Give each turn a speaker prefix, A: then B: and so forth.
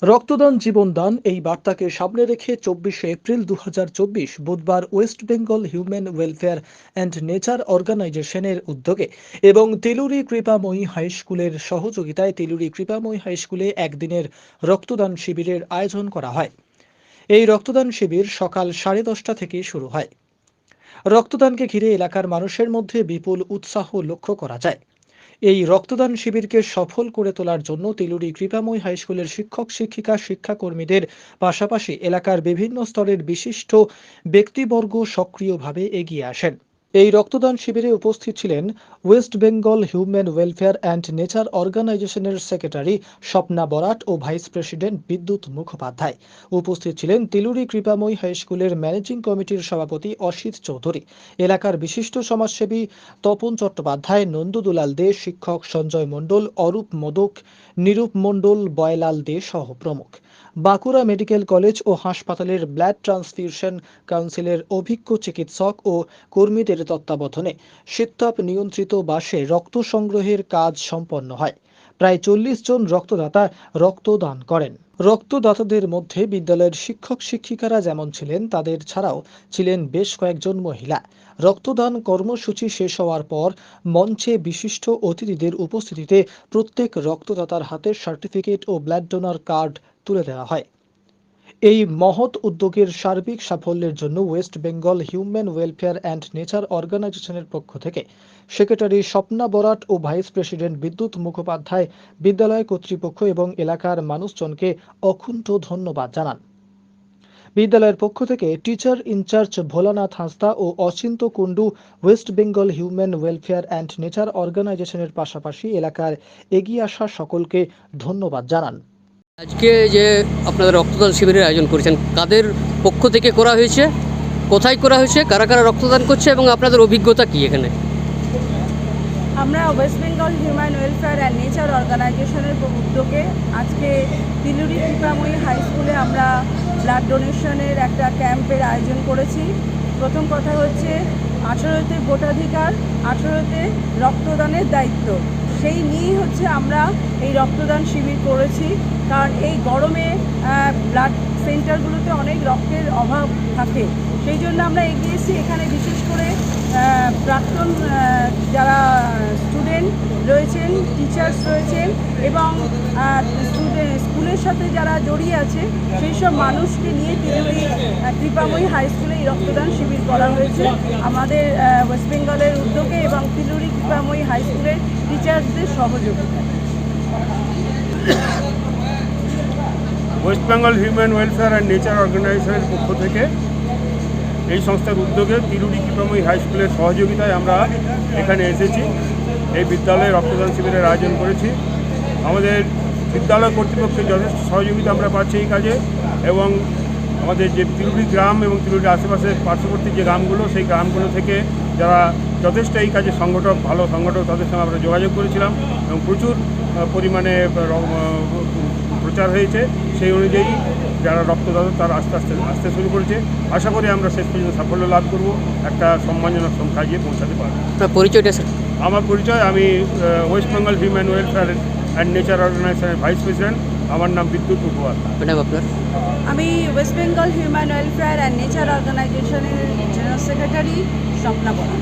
A: রক্তদান জীবনদান এই বার্তাকে সামনে রেখে 24শে এপ্রিল 2024 বুধবার West Bengal human welfare and nature অর্গানাইজেশনের উদ্যোগে এবং তেলুরি কৃপাময়ী হাই স্কুলের সহযোগিতায় তেলুরি কৃপাময়ী হাই স্কুলে একদিনের রক্তদান শিবিরের আয়োজন করা হয়। এই রক্তদান শিবির সকাল 10:30 থেকে শুরু হয়। রক্তদানকে ঘিরে এলাকার মানুষের মধ্যে বিপুল উৎসাহ লক্ষ্য করা যায়। এই রক্তদান শিবিরকে সফল করে তোলার জন্য তেলুরি কৃপাময় হাই স্কুলের শিক্ষক শিক্ষিকা শিক্ষাকর্মীদের পাশাপাশি এলাকার বিভিন্ন স্তরের বিশিষ্ট ব্যক্তিবর্গ সক্রিয়ভাবে এগিয়ে আসেন। এই রক্তদান শিবিরে উপস্থিত ছিলেন West Bengal human welfare and nature অর্গানাইজেশনের সেক্রেটারি স্বপ্না বরাট ও ভাইস প্রেসিডেন্ট বিদ্যুৎ মুখোপাধ্যায়। উপস্থিত ছিলেন তেলুরি কৃপাময়ী হাই স্কুলের ম্যানেজিং কমিটির সভাপতি অসিত চৌধুরী, এলাকার বিশিষ্ট সমাজসেবী তপন চট্টোপাধ্যায়, নন্দুদুলাল দে, শিক্ষক সঞ্জয় মণ্ডল, অরূপ মোদক, নিরূপ মণ্ডল, বয়লাল দে সহ প্রমুখ। বাঁকুড়া মেডিকেল কলেজ ও হাসপাতালের ব্লাড ট্রান্সফিউশন কাউন্সিলের অভিজ্ঞ চিকিৎসক ও কর্মীদের তত্ত্বাবধানে শীততাপ নিয়ন্ত্রিত বাসে রক্ত সংগ্রহের কাজ সম্পন্ন হয়। প্রায় 40 জন রক্তদাতা রক্তদান করেন। রক্তদাতাদের মধ্যে বিদ্যালয়ের শিক্ষক শিক্ষিকারা যেমন ছিলেন, তাদের ছাড়াও ছিলেন বেশ কয়েকজন মহিলা। রক্তদান কর্মসূচি শেষ হওয়ার পর মঞ্চে বিশিষ্ট অতিথিদের উপস্থিতিতে প্রত্যেক রক্তদাতার হাতে সার্টিফিকেট ও ব্লাড ডোনার কার্ড তুলে দেওয়া হয়। এই মহৎ উদ্যোগের সার্বিক সাফল্যের জন্য West Bengal human welfare and nature অর্গানাইজেশনের পক্ষ থেকে সেক্রেটারি স্বপ্না বরাট ও ভাইস প্রেসিডেন্ট বিদ্যুৎ মুখোপাধ্যায় বিদ্যালয় কর্তৃপক্ষ এবং এলাকার মানুষজনকে অকুণ্ঠ ধন্যবাদ জানান। বিদ্যালয়ের পক্ষ থেকে টিচার ইনচার্জ ভোলানাথ হাঁসদা ও Achinta Kundu West Bengal human welfare and nature অর্গানাইজেশনের পাশাপাশি এলাকার এগিয়ে আসা সকলকে ধন্যবাদ জানান।
B: আজকে যে আপনারা রক্তদান শিবিরের আয়োজন করেছেন, কাদের পক্ষ থেকে করা হয়েছে, কোথায় করা হয়েছে, কারা কারা রক্তদান করছে এবং আপনাদের অভিজ্ঞতা কি এখানে?
C: আমরা West Bengal human welfare and nature অর্গানাইজেশনের উদ্যোগে আজকে তিলুরি কৃপাময়ী হাই স্কুলে আমরা ব্লাড ডোনেশনের একটা ক্যাম্পের আয়োজন করেছি। প্রথম কথা হচ্ছে 18তে ভোটাধিকার, 18তে রক্তদানের দায়িত্ব, সেই নিয়েই হচ্ছে আমরা এই রক্তদান শিবির করেছি। কারণ এই গরমে ব্লাড সেন্টারগুলোতে অনেক রক্তের অভাব থাকে, সেই জন্য আমরা এগিয়েছি। এখানে বিশেষ করে প্রাক্তন যারা স্টুডেন্ট রয়েছেন, টিচার্স রয়েছেন এবং স্কুলের সাথে যারা জড়িয়ে আছে সেই সব মানুষকে নিয়ে তিলুরি কৃপাময়ী হাই স্কুলে এই রক্তদান শিবির করা হয়েছে আমাদের ওয়েস্ট বেঙ্গলের উদ্যোগে এবং তিলুরি কৃপাময়ী হাই স্কুলের টিচার্সদের সহযোগিতায়।
D: West Bengal human welfare and nature অর্গানাইজেশনের পক্ষ থেকে এই সংস্থার উদ্যোগে তিলুরি কৃপাময়ী হাই স্কুলের সহযোগিতায় আমরা এখানে এসেছি। এই বিদ্যালয়ে রক্তদান শিবিরের আয়োজন করেছি। আমাদের বিদ্যালয় কর্তৃপক্ষের যথেষ্ট সহযোগিতা আমরা পাচ্ছি এই কাজে, এবং আমাদের যে তিলুরি গ্রাম এবং তিলুরির আশেপাশে পার্শ্ববর্তী যে গ্রামগুলো, সেই গ্রামগুলো থেকে যারা যথেষ্ট এই কাজে সংগঠক, ভালো সংগঠক, তাদের সঙ্গে আমরা যোগাযোগ করেছিলাম এবং প্রচুর পরিমাণে প্রচার হয়েছে। সেই অনুযায়ী যারা রক্তদাতা তারা আস্তে আস্তে আসতে শুরু করেছে। আশা করি আমরা শেষ পর্যন্ত সাফল্য লাভ করব, একটা সম্মানজনক সংখ্যায় গিয়ে পৌঁছাতে পারব।
B: পরিচয়টা স্যার?
D: আমার পরিচয়, আমি West Bengal human welfare and nature অর্গানাইজেশনের ভাইস প্রেসিডেন্ট। আমার নাম বিদ্যুৎ মুখোপাধ্যায়।
B: ম্যাডাম আপনার?
C: আমি West Bengal human welfare and nature অর্গানাইজেশনের জেনারেল সেক্রেটারি স্বপ্না বরা।